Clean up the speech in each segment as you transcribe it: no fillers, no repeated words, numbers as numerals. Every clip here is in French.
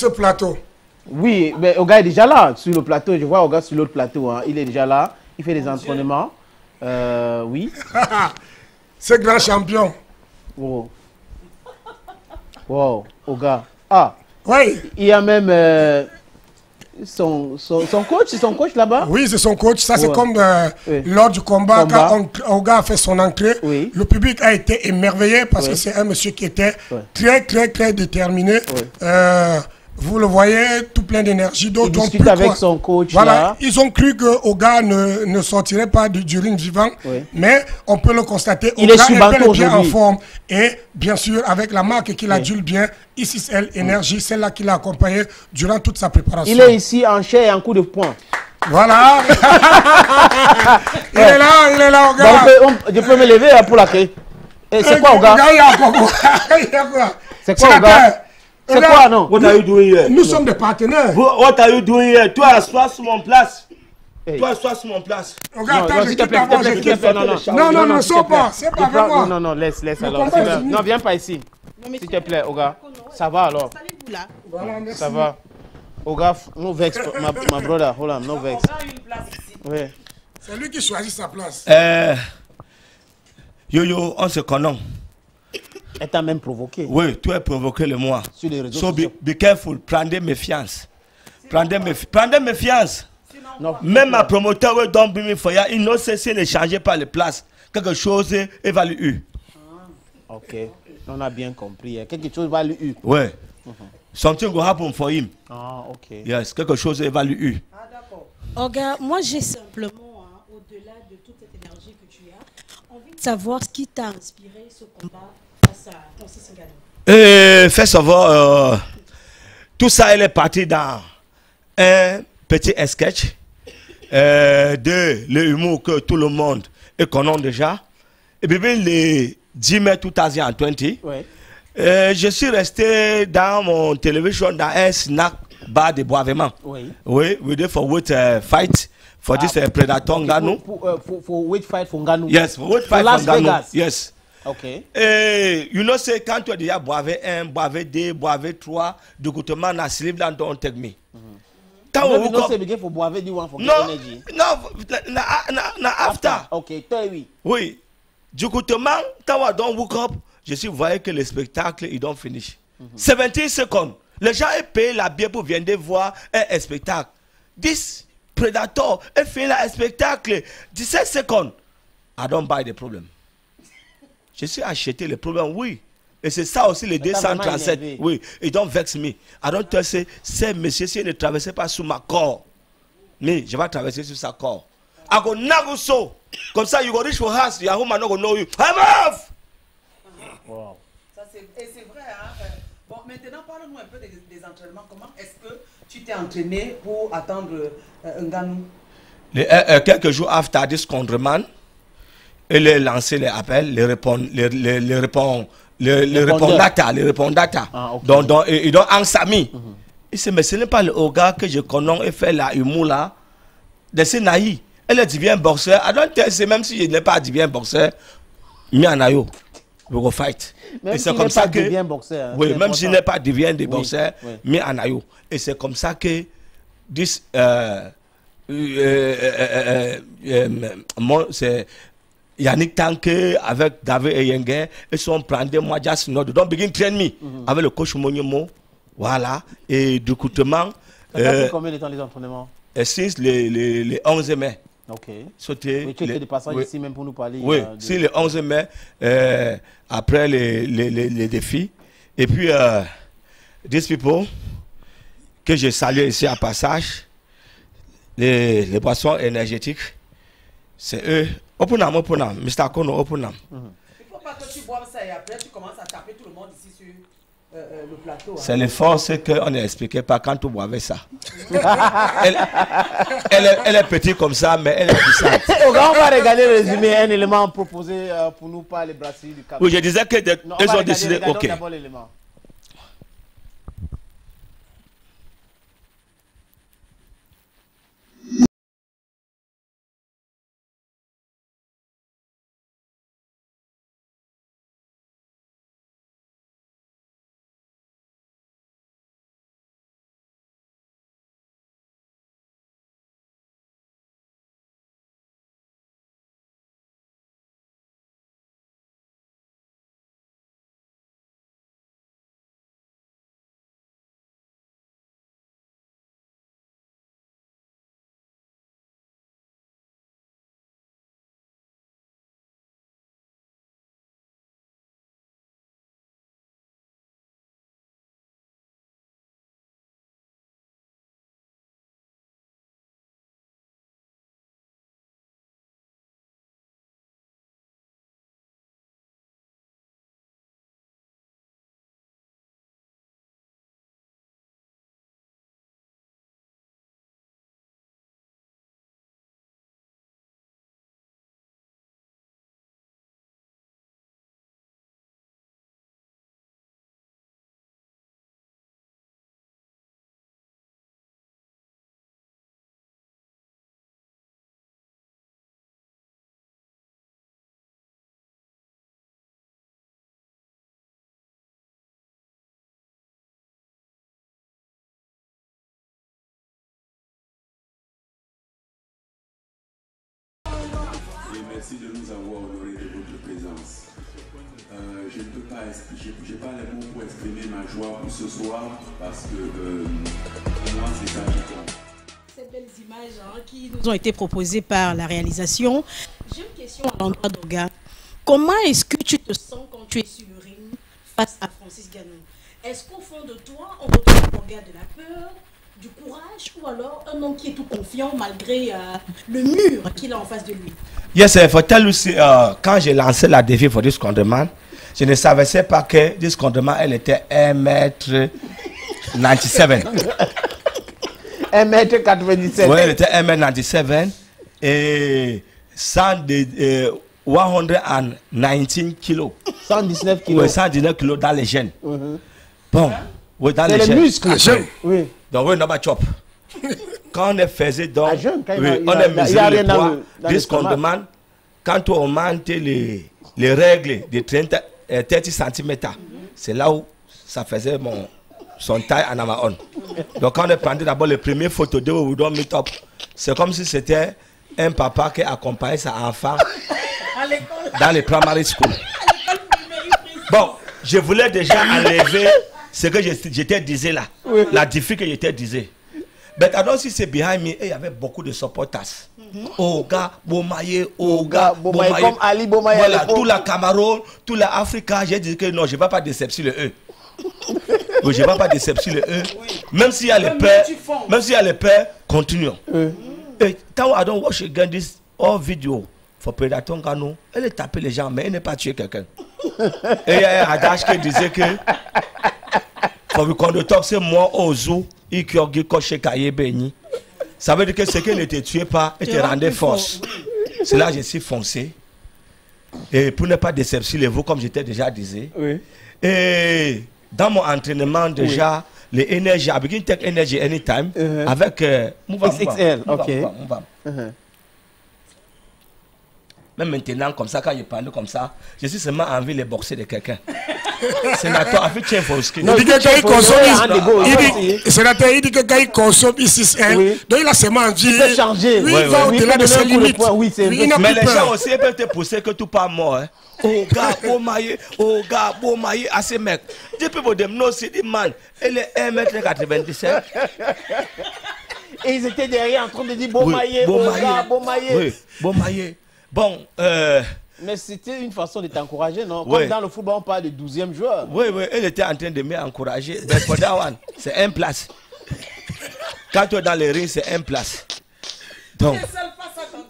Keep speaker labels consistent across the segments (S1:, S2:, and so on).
S1: ce plateau.
S2: Oui, mais Oga est déjà là, sur le plateau. Je vois Oga sur l'autre plateau. Hein. Il est déjà là. Il fait des entraînements. Oui.
S1: Ce grand champion.
S2: Wow. Wow, Oga. Ah,
S1: Oui.
S2: il y a même son coach là-bas.
S1: Oui, c'est son coach. Ça, c'est
S2: Ouais.
S1: comme
S2: Oui.
S1: lors du combat, quand Oga a fait son entrée.
S2: Oui.
S1: Le public a été émerveillé parce
S2: Oui.
S1: que c'est un monsieur qui était
S2: Oui.
S1: très déterminé.
S2: Oui.
S1: Vous le voyez, tout plein d'énergie.
S2: Il discute avec son coach.
S1: Voilà,
S2: là.
S1: ils ont cru que Oga ne sortirait pas du ring vivant,
S2: Oui.
S1: mais on peut le constater.
S2: Il
S1: Oga
S2: est sous
S1: bel et
S2: bandeau
S1: bien en
S2: aujourd'hui.
S1: forme. Et bien sûr, avec la marque qu'il adule bien, ISIS-L Energy, celle-là qui l'a accompagné durant toute sa préparation.
S2: Il est ici en chair et en coup de poing.
S1: Voilà. il est là, Oga.
S2: Donc, je peux me lever pour la clé. C'est quoi, Oga?
S1: Il y a quoi?
S2: C'est quoi, Oga? C'est quoi, non?
S3: What are you doing here?
S1: Nous sommes des partenaires.
S3: What are you doing here? Toi, assois sur mon place. Toi, assois sur mon place.
S1: Oga, attends, je quitte d'abord, je quitte.
S2: Non,
S1: Non, sors pas. C'est pas avec moi.
S2: Non, laisse alors.
S1: combat est fini.
S2: Non, viens pas ici. S'il te plaît, Oga. Ça va alors?
S1: Voilà, merci.
S2: Ça va. Oga, no vex, my brother. Hold on, no vex. Oui.
S1: C'est lui qui choisit sa place.
S3: Yo, on se connaît.
S2: Elle t'a même provoqué.
S3: Oui, tu as provoqué le moi.
S2: Sur les réseaux
S3: So
S2: sociaux.
S3: be careful. Prendez méfiance. Prendez méfiance.
S2: Non.
S3: Même ma promoteur, oui, don't bring me for ya. Il ne cesse de changer pas les places. Quelque chose évalue.
S2: Ok. On a bien compris. hein. Quelque chose va lui.
S3: Oui. Something will happen for him.
S2: Ah, ok.
S3: Yes, quelque chose évalue.
S4: Ah, d'accord. Oga, moi j'ai simplement, au-delà de toute cette énergie que tu as, envie de savoir ce qui t'a inspiré ce combat face à Francis Ngannou.
S3: Et first of all, tout ça, elle est parti dans un petit sketch de l'humour que tout le monde connaît déjà. Et puis, les 10 mai 2020,
S2: Ouais.
S3: je suis resté dans mon télévision dans un snack bar de Boisvement.
S2: Oui.
S3: Oui, we did for wait fight for this Predator Ngannou.
S2: For wait fight for Ngannou.
S3: Yes, for wait fight
S2: Las
S3: for Ngannou.
S2: Vegas.
S3: Yes.
S2: Ok.
S3: You know, say, quand tu as déjà boivé 1, boivé 2, boivé 3, du coup, tu m'as sleep là, don't take me. Quand
S2: No,
S3: on
S2: no say begin for Boave, do one for
S3: no,
S2: energy.
S3: no, after.
S2: Ok, oui.
S3: Oui. Du coup, quand on don't wake up, je suis voyé que le spectacle, il don't finish. 17 secondes. Les gens ont payé la bière pour venir voir un spectacle. 10 Predator, et fait un spectacle. 17 secondes. I don't buy the problem. Je suis acheté le problème, oui. Et c'est ça aussi les 237. Oui, ils don't vex me. I don't tell say, c'est monsieur, si il ne traversait pas sous ma corps, mais je vais traverser sur sa corps. I go nago so. Comme ça, you go reach your house, your home, I no go know you. I'm off!
S2: Wow.
S5: Et c'est vrai, hein. Bon, maintenant, parle-nous un peu des entraînements. Comment est-ce que tu t'es entraîné pour attendre Ngannou?
S3: Quelques jours après this contrement, il a lancé les appels, les répondata.
S2: Ah, okay.
S3: Donc, ils ont ansami. Il dit, mais ce n'est pas le gars que je connais et fait la humour là. De ce naïf. Elle est divin boxeur. I don't tell you, même si je n'ai pas divin boxeur, mi anayo. We go fight.
S2: Même
S3: et
S2: si
S3: c'est comme ça que.
S2: Bien boxeur, hein,
S3: oui, même si je n'ai pas divin de boxeur,
S2: oui.
S3: mi anayo. Et c'est comme ça que. This. C'est. Yannick Tanke avec David Eyengue, ils sont prendre moi just not don't begin train me avec le coach Monyomo, voilà, et du coutement.
S2: Ça fait combien de temps les entraînements?
S3: Since le 11 mai.
S2: Ok.
S3: Sauter.
S2: Mais tu étais de passage ici même pour nous parler.
S3: Oui, si le 11 mai, après les défis, et puis these people que je salue ici à passage, les boissons énergétiques, c'est eux. Open up, Mr. Kono, open up.
S5: Il ne faut pas que tu boives ça et après tu commences à taper tout le monde ici sur le plateau.
S3: C'est les forces qu'on n'expliquait pas quand tu boivais ça. elle est petite comme ça, mais elle est puissante.
S2: On va regarder le résumé, un élément proposé pour nous par les brasseries du Cap.
S3: Oui, je disais que ils ont décidé, ok.
S2: D'abord l'élément.
S6: Merci de nous avoir honorés de votre présence. Je ne peux pas, j'ai pas les mots pour exprimer ma joie pour ce soir parce que pour moi c'est ça qui compte.
S4: Ces belles images qui nous ont été proposées par la réalisation. J'ai une question à l'endroit d'Oga. Comment est-ce que tu te sens quand tu es sur le ring face à Francis Ngannou? Est-ce qu'au fond de toi, on retrouve Oga de la peur, du courage, ou alors un homme qui est tout confiant malgré le mur qu'il a en face de lui?
S3: Yes, il faut tell you, quand j'ai lancé la défi pour this condement, je ne savais pas que this condement, elle était 1m97.
S2: 1m97.
S3: Oui, elle était 1m97 et 119 kilos.
S2: 119 kilos.
S3: Oui, 119 kilos dans les gènes. Bon, oui, dans
S2: C'est les
S3: gènes.
S2: muscles. Oui.
S3: Donc, oui, on a chop. Quand on faisait donc,
S2: À jeune, quand
S3: oui,
S2: il
S3: on
S2: y a
S3: a mesuré
S2: rien
S3: le
S2: dans
S3: poids,
S2: le
S3: this
S2: stomac.
S3: condiment, quand on augmente les règles de 30 cm, c'est là où ça faisait son taille en Amaon. Donc quand on prenait d'abord les premières photos de We Don't Meet Up, c'est comme si c'était un papa qui accompagnait sa enfant dans les primary school. Bon, je voulais déjà enlever ce que j'étais disé là, la difficulté que j'étais disé. Mais I don't see c'est behind me, et il y avait beaucoup de supporters. Oga, Bomaye, Oga, Bomaye.
S2: Comme Ali Bomaye.
S3: Voilà, tout la Cameroun, tout la Afrique, j'ai dit que non, je ne vais pas déceptionner le E. Oui, je ne vais pas déceptionner le E. Même s'il y a les peurs, continuons. Et quand I don't watch again this all video for Predator Ngannou, elle est tapée les gens, mais elle n'est pas tué quelqu'un. Et il y a un adage qui disait que pour le conducteur, c'est moi, Ozu, Ikyogi, Koche, Kaye, Beni. Ça veut dire que ce qu'elle ne te tuait pas, elle te rendait force. C'est là que je suis foncé. Et pour ne pas déceptionner vous, comme j'étais déjà disé.
S2: Oui.
S3: Et dans mon entraînement, déjà, les énergies, I begin take energy anytime avec
S2: XXL, ok.
S3: Même maintenant, comme ça, quand je parle comme ça, je suis seulement envie de boxer de quelqu'un. Sénateur, avec Tien Fosky.
S1: Il dit que quand il consomme, il dit que quand il consomme ISIS-L, donc il a seulement envie.
S2: Il peut changer.
S1: Oui, il va au-delà de ses limites.
S3: Mais les gens aussi peuvent te pousser que tout pas mort. Oga, Bomaye, à ces mecs. Des people them know c'est des man. Elle est 1m97.
S2: Et ils étaient derrière en train de dire Bomaye, Oga, Bomaye.
S3: Oui, Bomaye. Bon,
S2: mais c'était une façon de t'encourager, non?
S3: Oui.
S2: Comme dans le football, on parle de 12e joueur.
S3: Oui, elle était en train de m'encourager. Mais for that one, c'est un place. Quand tu es dans les rings, c'est un place. Donc,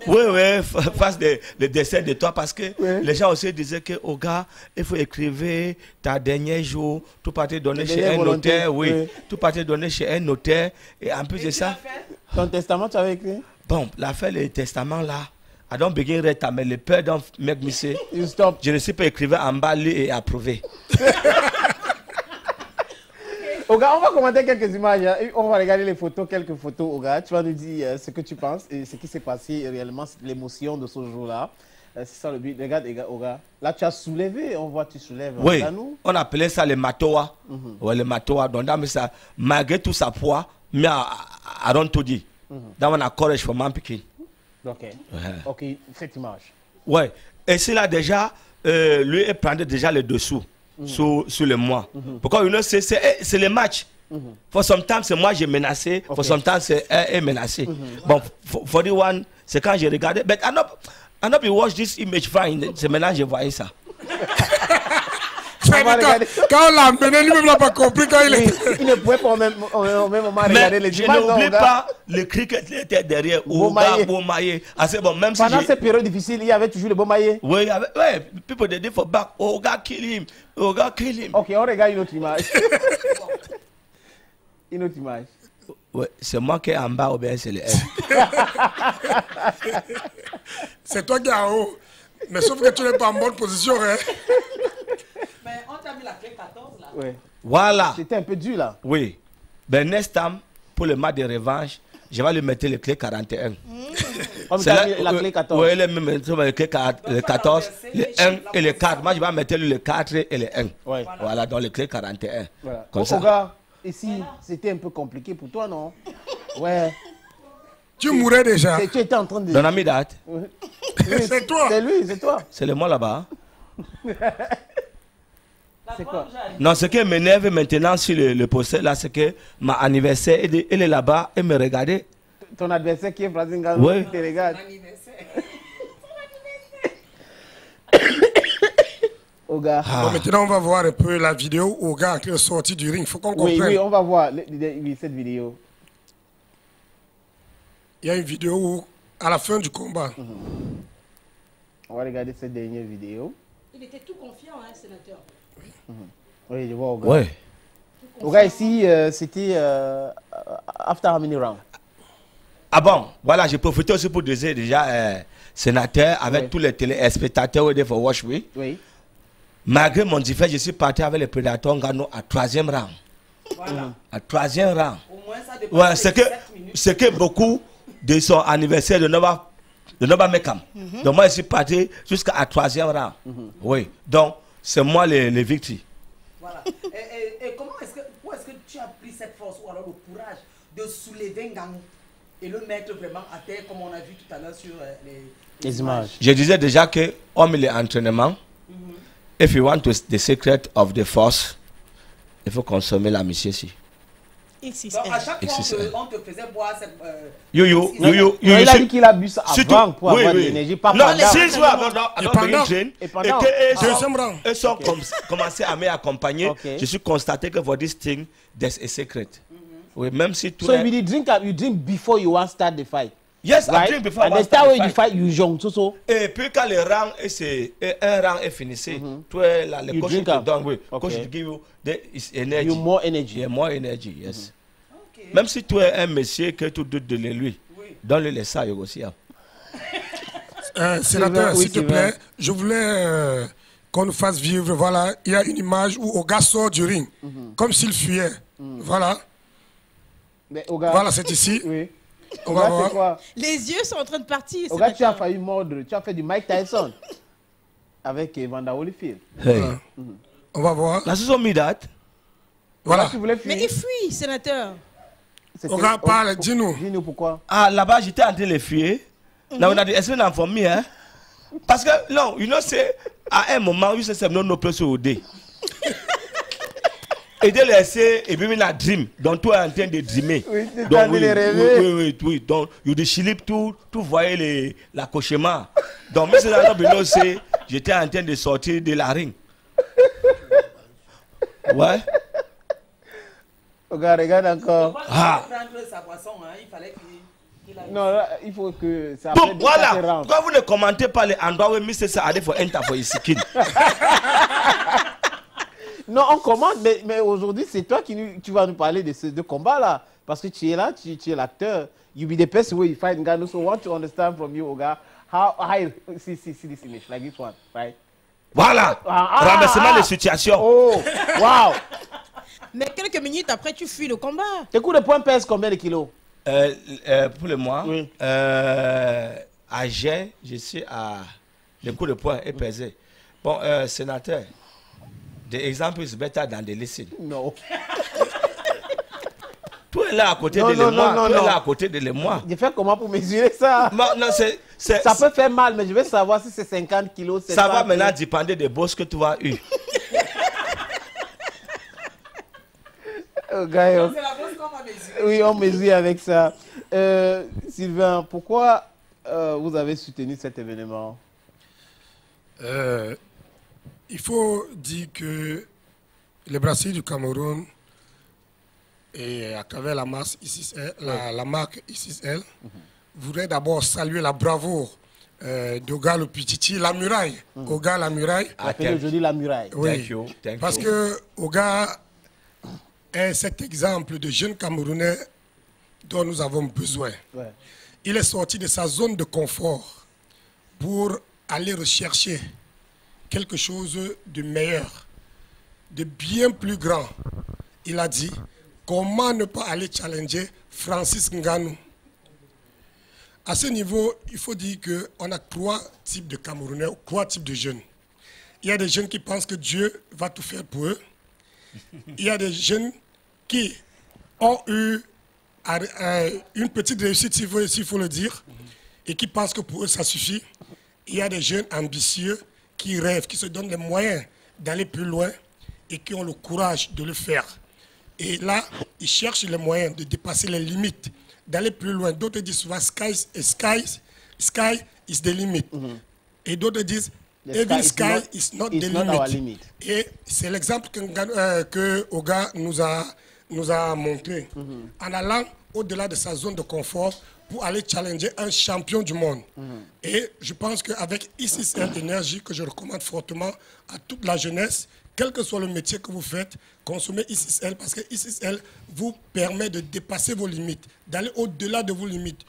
S3: oui, face le dessin de toi, parce que les gens aussi disaient que, oh gars, il faut écrire ta dernier jour, tout partir donner chez un notaire, tout partir donner chez un notaire, et en plus de ça.
S2: Ton testament, tu avais écrit?
S3: Bon, l'affaire, le testament là, I don't begin read time, mais le père don't make me say,
S2: You stop.
S3: je ne suis pas écrivain en bas, lu et approuvé.
S2: Oga, on va commenter quelques images, hein. On va regarder les photos, quelques photos, Oga. Tu vas nous dire ce que tu penses et ce qui s'est passé réellement, l'émotion de ce jour-là. C'est ça le but. Regarde, Oga. Là, tu as soulevé, on voit, tu soulèves.
S3: Oui, on appelait ça le matoa. Ouais, le matoa. Donc, dans ça, malgré tout sa poids, mais I don't to dire. Dans mon courage for man picking.
S2: Ok. Ok, cette image.
S3: Ouais. Et c'est là déjà, lui, il prendait déjà le dessous sur le mois. Pourquoi c'est le match. For some time, c'est moi j'ai menacé. For some time, c'est elle menacé. Bon, for the one, c'est quand j'ai regardé. But I not be watch this image fine. C'est maintenant que j'ai voyé ça.
S1: Quand on l'a amené, lui-même n'a pas compris quand il était.
S2: Il ne pouvait pas au même moment regarder les
S3: je
S2: images.
S3: n'oublie pas le cri qui était derrière. Bomaye. Bon, même si
S2: pendant ces périodes difficiles, il y avait toujours le Bomaye.
S3: Oui, people they did for back. Oga kill him. Oga kill him.
S2: Ok, on regarde une autre image. Une autre image.
S3: Ouais, c'est moi qui est en bas ou bien c'est le M.
S1: C'est toi qui es en haut. Mais sauf que tu n'es pas en bonne position. Hein.
S5: Mais on t'a mis la clé 14 là.
S2: Oui.
S3: Voilà.
S2: C'était un peu dur là.
S3: Oui. Ben, next time, pour le match de revanche, je vais lui mettre le clé 41.
S2: Comme tu as mis la clé 14.
S3: Oui, il est même le clé 14, le 1 et le 4. Moi, je vais mettre le 4 et le 1.
S2: Ouais.
S3: Voilà, dans le clé 41.
S2: Voilà.
S3: Comme ça.
S2: Regarde, ici, c'était un peu compliqué pour toi, non? Ouais.
S1: Tu mourais déjà.
S2: Tu étais en train de...
S3: Don't have me that.
S1: C'est toi.
S2: C'est lui, c'est toi.
S3: C'est le moi là-bas. Hein?
S2: C'est quoi?
S3: Non, ce qui m'énerve maintenant sur le poster là, c'est que ma anniversaire, elle est là-bas, elle me regardait.
S2: Ton adversaire qui est Francis Ngannou,
S3: Ouais.
S2: qui te regarde. Oga.
S1: Bon, maintenant, on va voir un peu la vidéo où Oga est sorti du ring. Il faut qu'on
S2: Oui,
S1: comprenne.
S2: oui, on va voir oui, cette vidéo.
S1: Il y a une vidéo où, à la fin du combat,
S2: On va regarder cette dernière vidéo.
S4: Il était tout confiant, hein, sénateur.
S2: Oui, je vois Oga.
S3: Ouais.
S2: Oga, ici, c'était after how many rounds?
S3: Ah bon, voilà, j'ai profité aussi pour dire déjà, sénateur, avec
S2: Oui.
S3: tous les téléspectateurs de For Watch Me.
S2: Oui.
S3: Malgré mon défaite, je suis parti avec le prédateur Ngannou à 3e round.
S5: Voilà.
S3: À 3e round.
S5: Au moins, ça dépasse
S3: Ouais,
S5: les
S3: c'est que,
S5: 7 minutes.
S3: c'est que beaucoup de son anniversaire de Nova Mekam. Donc moi, je suis parti jusqu'à 3e round. Oui, donc c'est moi les victimes.
S5: Voilà. Et comment est-ce que, où est-ce que tu as pris cette force ou alors le courage de soulever Ngannou et le mettre vraiment à terre comme on a vu tout à l'heure sur
S2: Les images.
S3: Je disais déjà que, homme l'entraînement, if you want the secret of the force, il faut consommer la mission ici.
S4: XXL.
S5: Donc à chaque fois
S3: XXL.
S5: on te faisait boire cette...
S3: You,
S2: Non, il a dit qu'il a bu ça avant pour avoir de l'énergie, pas
S3: non,
S2: pendant.
S3: si je veux avoir
S1: Et pendant.
S3: et
S2: pendant.
S1: Deuxième round.
S3: eux sont commencé à m'accompagner,
S2: Ok.
S3: je suis constaté que for this thing, there's a secret. Oui, même si tout
S2: So you drink before you want to start the fight.
S3: Yes, I
S2: Right?
S3: drink before I
S2: And
S3: want
S2: the
S3: to start
S2: start
S3: the
S2: when you
S3: fight.
S2: fight, you jump. So.
S3: Et puis quand le rang un rang est fini, toi là, le
S2: You
S3: coach
S2: drink
S3: te
S2: up.
S3: donne, oui,
S2: Okay.
S3: coach give you the energy.
S2: You more energy.
S3: Yeah, more energy, yes.
S5: Ok.
S3: Même si tu es un monsieur que tu doutes de lui,
S5: Oui.
S3: donne-lui les ça aussi. Hein.
S1: Sénateur,
S2: oui,
S1: s'il te
S2: c'est
S1: plaît,
S2: vrai.
S1: je voulais qu'on nous fasse vivre. Voilà, il y a une image où Oga sort du ring, comme s'il fuyait. Voilà,
S2: Mais Oga,
S1: voilà, c'est ici.
S2: oui.
S1: On va
S2: Oga, c'est
S1: voir.
S2: quoi?
S4: Les yeux sont en train de partir.
S2: Oga, tu as
S4: sénateur.
S2: failli mordre. Tu as fait du Mike Tyson avec Evander Holyfield.
S3: Hey.
S1: On va voir.
S3: La saison Midat,
S1: Voilà.
S2: Oga, tu voulais
S4: Mais
S2: fuir.
S4: il fuit, sénateur.
S2: C'était-
S1: Oga, parle, dis-nous.
S2: Dis-nous pourquoi.
S3: ah là-bas j'étais en train de fuir. Là on a dit, est-ce qu'on for me, hein? Parce que non, you know, c'est à un moment, you say, c'est non, no place au dé. Et de laisser, et puis il a dream. Donc toi en train de dreamer.
S2: Oui, tu es en
S3: Donc,
S2: train de rêver.
S3: oui. Donc, you de chilip tout voyait la cauchemar. Donc, mais c'est là, j'étais en train de sortir de la ring. Ouais.
S2: Oga, regarde encore.
S5: Pourquoi
S3: Ah.
S5: prendre sa boisson, hein? Il fallait qu'il a...
S2: Non, là, il faut que ça
S3: Donc
S2: après
S3: voilà,
S2: quatre rounds.
S3: pourquoi vous ne commentez pas les endroits où Mr. Saadé faut enter for his skin?
S2: Non, on commande, mais aujourd'hui, c'est toi tu vas nous parler de ces deux combats-là. Parce que tu es là, tu es l'acteur. You be the person where you fight Ngannou. So I want to understand from you, Oga, how see this image, like this one, right?
S3: Voilà, renversement de situation.
S2: Oh, wow.
S4: Mais quelques minutes après, tu fuis le combat.
S2: Tes coups de poing pèsent combien de kilos?
S3: Pour le mois,
S2: Oui.
S3: à G, je suis à le coup de poing est pesé. Bon, sénateur, the example is better than the listen.
S2: Non.
S3: Tu es là à côté
S2: Non,
S3: de
S2: non,
S3: moi,
S2: non,
S3: tu es
S2: non.
S3: là à côté de moi.
S2: Je fais comment pour mesurer ça?
S3: Non, c'est,
S2: Ça peut faire mal, mais je veux savoir si c'est 50 kilos.
S3: ça va
S2: 70
S3: maintenant
S2: kilos.
S3: dépendre des bosses que tu as eu.
S2: Oga,
S5: C'est la grosse qu'on va mesurer.
S2: oui, on mesure avec ça. Sylvain, pourquoi vous avez soutenu cet événement?
S1: Il faut dire que les brasseries du Cameroun et à travers la marque ICL, la marque ICL voudrait d'abord saluer la bravoure d'Oga le Pichichi, la muraille. Oga la muraille.
S2: On appelle aujourd'hui la muraille.
S1: Oui,
S3: Thank
S1: parce
S3: you.
S1: que Oga est cet exemple de jeune Camerounais dont nous avons besoin.
S2: Ouais.
S1: Il est sorti de sa zone de confort pour aller rechercher quelque chose de meilleur, de bien plus grand. Il a dit, comment ne pas aller challenger Francis Ngannou? À ce niveau, il faut dire qu'on a 3 types de Camerounais, 3 types de jeunes. Il y a des jeunes qui pensent que Dieu va tout faire pour eux. Il y a des jeunes qui ont eu une petite réussite, s'il faut le dire, et qui pensent que pour eux, ça suffit. il y a des jeunes ambitieux qui rêvent, qui se donnent les moyens d'aller plus loin et qui ont le courage de le faire. Et là, ils cherchent les moyens de dépasser les limites, d'aller plus loin. D'autres disent souvent sky is the limit. Et d'autres disent even sky is not the limit. Et c'est l'exemple que Oga nous a montré. En allant au-delà de sa zone de confort pour aller challenger un champion du monde. Et je pense qu'avec ICCL Énergie, que je recommande fortement à toute la jeunesse, quel que soit le métier que vous faites, consommez ICCL parce que ICCL vous permet de dépasser vos limites, d'aller au-delà de vos limites.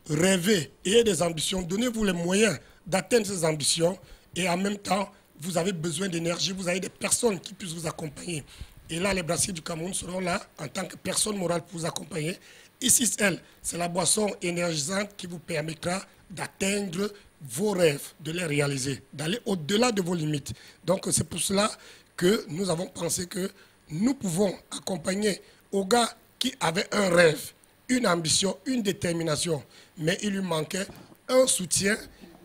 S1: Rêvez, ayez des ambitions, donnez-vous les moyens d'atteindre ces ambitions et en même temps, vous avez besoin d'énergie, vous avez des personnes qui puissent vous accompagner. Et là, les brassiers du Cameroun seront là en tant que personne morale pour vous accompagner. ICCL, c'est la boisson énergisante qui vous permettra d'atteindre vos rêves, de les réaliser, d'aller au-delà de vos limites. Donc, c'est pour cela que nous avons pensé que nous pouvons accompagner Oga qui avait un rêve, une ambition, une détermination, mais il lui manquait un soutien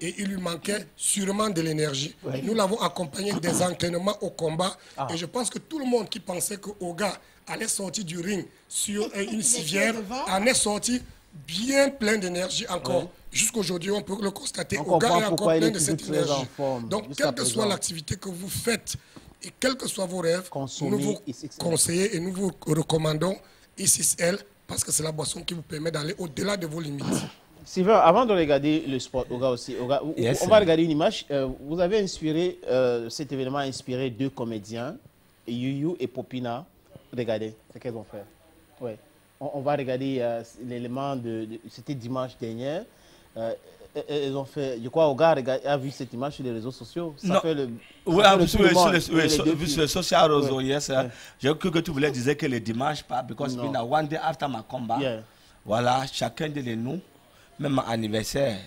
S1: et il lui manquait sûrement de l'énergie. Nous l'avons accompagné des entraînements au combat et je pense que tout le monde qui pensait que Oga allait sortir du ring sur une civière en est sorti bien plein d'énergie encore. Jusqu'aujourd'hui, on peut le constater. Oga est encore plein de cette énergie. Donc, quelle que soit l'activité que vous faites et quels que soient vos rêves, nous vous conseillons et nous vous recommandons ICCL parce que c'est la boisson qui vous permet d'aller au-delà de vos limites.
S2: Sylvain, avant de regarder le sport, Oga aussi, Oga, on va regarder une image. Vous avez inspiré, cet événement a inspiré deux comédiens, Yuyu et Popina. Regardez ce qu'elles vont faire. Ouais. On va regarder l'élément de c'était dimanche dernier. Elles ont fait, je crois, Oga a vu cette image sur les réseaux sociaux. Ça fait le.
S3: Oui, sur les social réseaux, yes. J'ai cru que tu voulais dire que le dimanche, pas, because it's been one day after my combat. Yeah. Voilà, chacun de nous, même à anniversaire,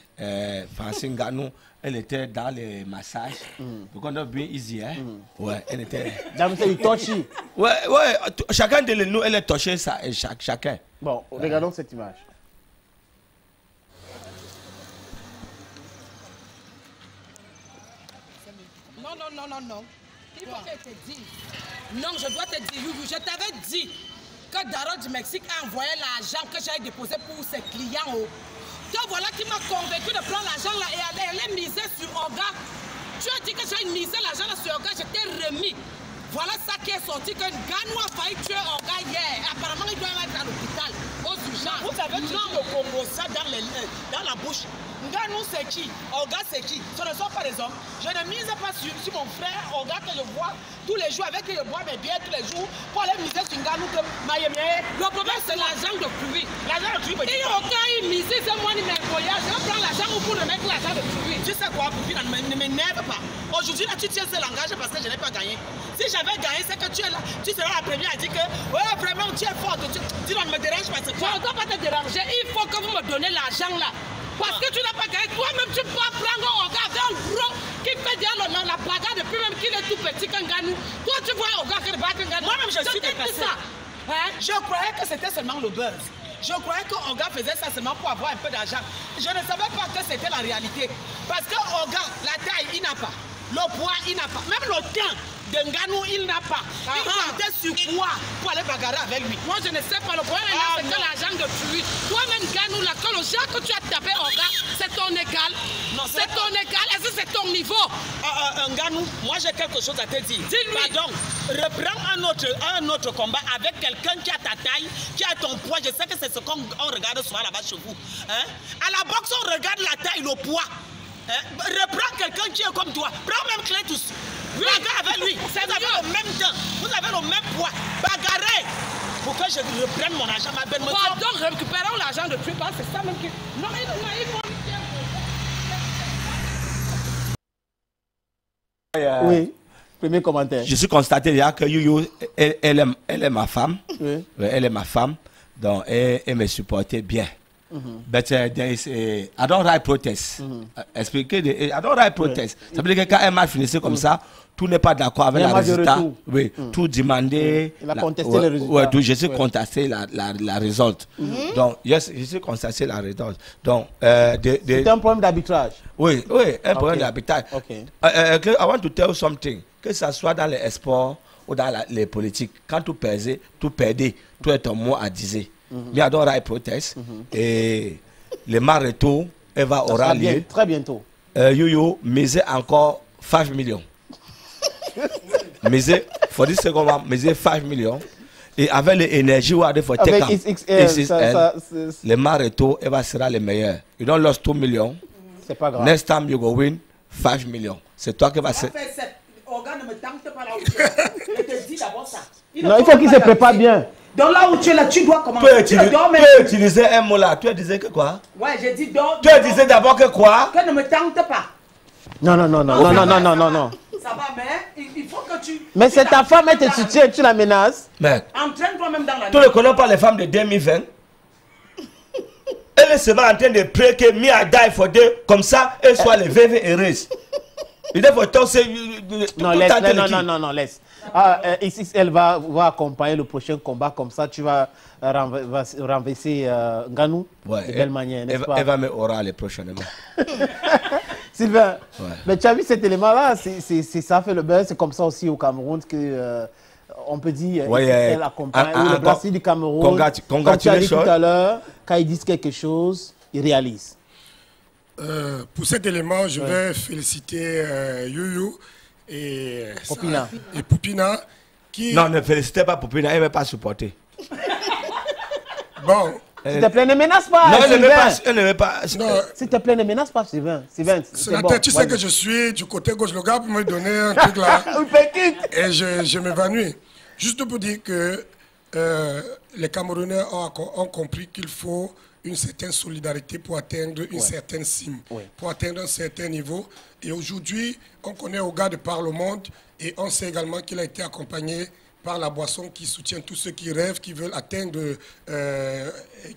S3: Francine Ganou, elle était dans les massages. Donc on a bien easy, hein. Ouais, elle était. Ouais, chacun de nous, elle est touchée, ça, chacun.
S2: Bon, regardons cette image.
S7: Non. Il faut que je te dise. Non, je dois te dire, je t'avais dit que Darod du Mexique a envoyé l'argent que j'avais déposé pour ses clients. Toi, voilà qui m'a convaincu de prendre l'argent là et aller miser sur Oga. Tu as dit que j'allais miser l'argent là sur Oga, je t'ai remis. Voilà ça qui est sorti, que Ganou a failli tuer Oga hier. Apparemment, il doit être à l'hôpital, aux urgences. Vous avez toujours le Congo ça dans la bouche. Ganou c'est qui? Oga c'est qui? Ce ne sont pas des hommes. Je ne mise pas sur mon frère Oga que je vois tous les jours, avec qui je bois mes bières tous les jours, pour aller miser sur Ganou que Mayemie. Le problème c'est l'argent de pluie. L'argent de pluie. Et Oga il mise, c'est moi qui m'invoyage. Je vais prendre l'argent pour le mettre l'argent de pluie. Tu sais quoi, Poupi, ne m'énerve pas. Aujourd'hui là tu tiens ce langage parce que je n'ai pas gagné. Si j'avais gagné, c'est que tu es là. Tu seras la première à dire que ouais, vraiment tu es forte. Tu ne me déranges pas. Je ne dois pas te déranger. Il faut que vous me donnez l'argent là. Parce que tu n'as pas gagné. Toi-même, tu peux prendre Oga avec un gros qui fait dire la bagarre depuis même qu'il est tout petit qu'un Ganou. Toi, tu vois Oga qui bat un Ganou. Moi-même, je suis dépassée. Hein? Je croyais que c'était seulement le buzz. Je croyais que Oga faisait ça seulement pour avoir un peu d'argent. Je ne savais pas que c'était la réalité. Parce que Oga, la taille, il n'a pas. Le poids, il n'a pas. Même le teint de Nganou, il n'a pas. Il comptait sur quoi pour aller bagarrer avec lui? Moi, je ne sais pas. Le problème, c'est que l'argent de pluie. Toi-même, Nganou, là, que le genre que tu as tapé, Oga, c'est ton égal. C'est ton égal. Est-ce que c'est ton niveau? Nganou, moi, j'ai quelque chose à te dire. Dis-lui. Pardon, reprends un autre combat avec quelqu'un qui a ta taille, qui a ton poids. Je sais que c'est ce qu'on regarde souvent là-bas chez vous. Hein? À la boxe, on regarde la taille, le poids. Reprends quelqu'un qui est comme toi. Prends même Clétus. Bagarre avec lui. Vous avez le même temps. Vous avez le même poids. Bagarrez. Pour que je reprenne mon argent, ma belle. Pardon, récupérons l'argent de plus bas. C'est ça même qui. Non, il faut.
S2: Oui. Premier commentaire.
S3: Je suis constaté déjà que Yuyu, elle est ma femme. Oui. Elle est ma femme. Donc, elle me supportait bien. but there is I don't write protest. Expliquer I don't write protest. Ça veut dire que quand un match finissait comme ça, tout n'est pas d'accord avec le résultat. Oui, tout demander.
S2: Il a contesté le résultat.
S3: Oui, je suis contesté la résultat. Donc, yes, je suis contesté la résultat. Donc,
S2: c'est un problème d'arbitrage.
S3: Oui, un problème d'arbitrage. I want to tell something. Que ce soit dans les sports ou dans les politiques, quand tu perdais, tu es ton mot à dire. Mais I don't write protest. Et le marathon, aura lieu.
S2: Très bientôt.
S3: Yo, misez encore 5 millions. Misez, for this second one, misez 5 millions. Et avec l'énergie, avec XXL, le marathon, sera le meilleur. You don't lose 2 millions.
S2: C'est pas grave.
S3: Next time you go win 5 millions. C'est toi qui vas se...
S5: Organe ne me tente pas là où tu es. Je te dis d'abord ça.
S2: Non, il faut qu'il se prépare bien.
S5: Donc là où tu es là, tu dois commencer.
S3: Tu utilisais un mot là. Tu disais que quoi?
S5: Ouais, j'ai dit donc.
S3: Tu disais d'abord que quoi?
S5: Que ne me tente pas.
S2: Non.
S5: Ça va, mais il faut que tu...
S2: Mais c'est ta femme, elle te soutient, tu la menaces.
S3: Mec,
S5: entraîne-toi même dans la nuit.
S3: Tu ne connais pas les femmes de 2020? Elle est seulement en train de prier que Mia die for deux, comme ça, elle soit les veuves heureuses. Il faut
S2: non, laisse. XXL va accompagner le prochain combat, comme ça tu vas renverser Nganou de belle manière, n'est-ce pas?
S3: Elle va me oral prochainement.
S2: Sylvain, mais tu as vu cet élément-là, ça fait le buzz, c'est comme ça aussi au Cameroun que on peut dire XXL accompagne le Brésil du Cameroun. Comme tu as dit tout à l'heure, quand ils disent quelque chose, ils réalisent.
S1: Pour cet élément, je vais féliciter Yoyo et Poupina qui...
S3: Non, ne félicitez pas Poupina, elle ne veut pas supporter.
S1: Bon.
S2: S'il te plaît, ne menace pas.
S3: Non, elle ne veut pas.
S2: S'il te plaît, ne menace pas, Sylvain.
S1: Sénateur, tu sais que je suis du côté gauche. Le gars peut me donner un truc là. Et je m'évanouis. Juste pour dire que les Camerounais ont compris qu'il faut une certaine solidarité pour atteindre une certaine cime, pour atteindre un certain niveau. Et aujourd'hui, on connaît Oga de par le monde et on sait également qu'il a été accompagné par la boisson qui soutient tous ceux qui rêvent, qui veulent atteindre,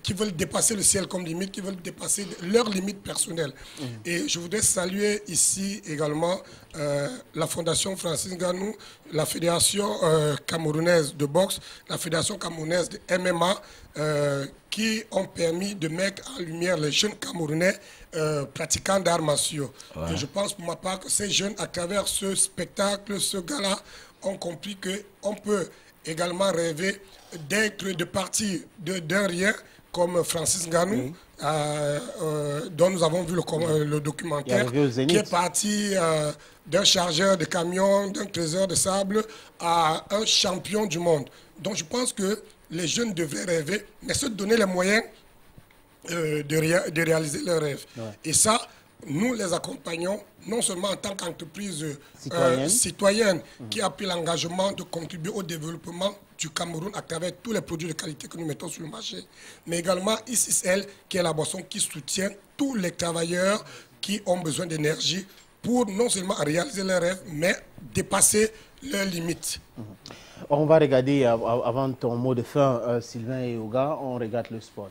S1: qui veulent dépasser le ciel comme limite, qui veulent dépasser leurs limites personnelles. Et je voudrais saluer ici également la Fondation Francis Ngannou, la Fédération camerounaise de boxe, la Fédération camerounaise de MMA, qui ont permis de mettre en lumière les jeunes Camerounais pratiquants d'arts martiaux. Et je pense pour ma part que ces jeunes, à travers ce spectacle, ce gala, ont compris qu'on peut également rêver d'être de partie d'un rien comme Francis Ngannou, dont nous avons vu le documentaire, qui est parti d'un chargeur de camion, d'un trésor de sable à un champion du monde. Donc je pense que les jeunes devraient rêver, mais se donner les moyens de réaliser leurs rêves. Et ça, nous les accompagnons, non seulement en tant qu'entreprise citoyenne qui a pris l'engagement de contribuer au développement du Cameroun à travers tous les produits de qualité que nous mettons sur le marché, mais également XXL, qui est la boisson qui soutient tous les travailleurs qui ont besoin d'énergie pour non seulement réaliser leurs rêves, mais dépasser leurs limites.
S2: On va regarder, avant ton mot de fin, Sylvain et Oga, on regarde le sport.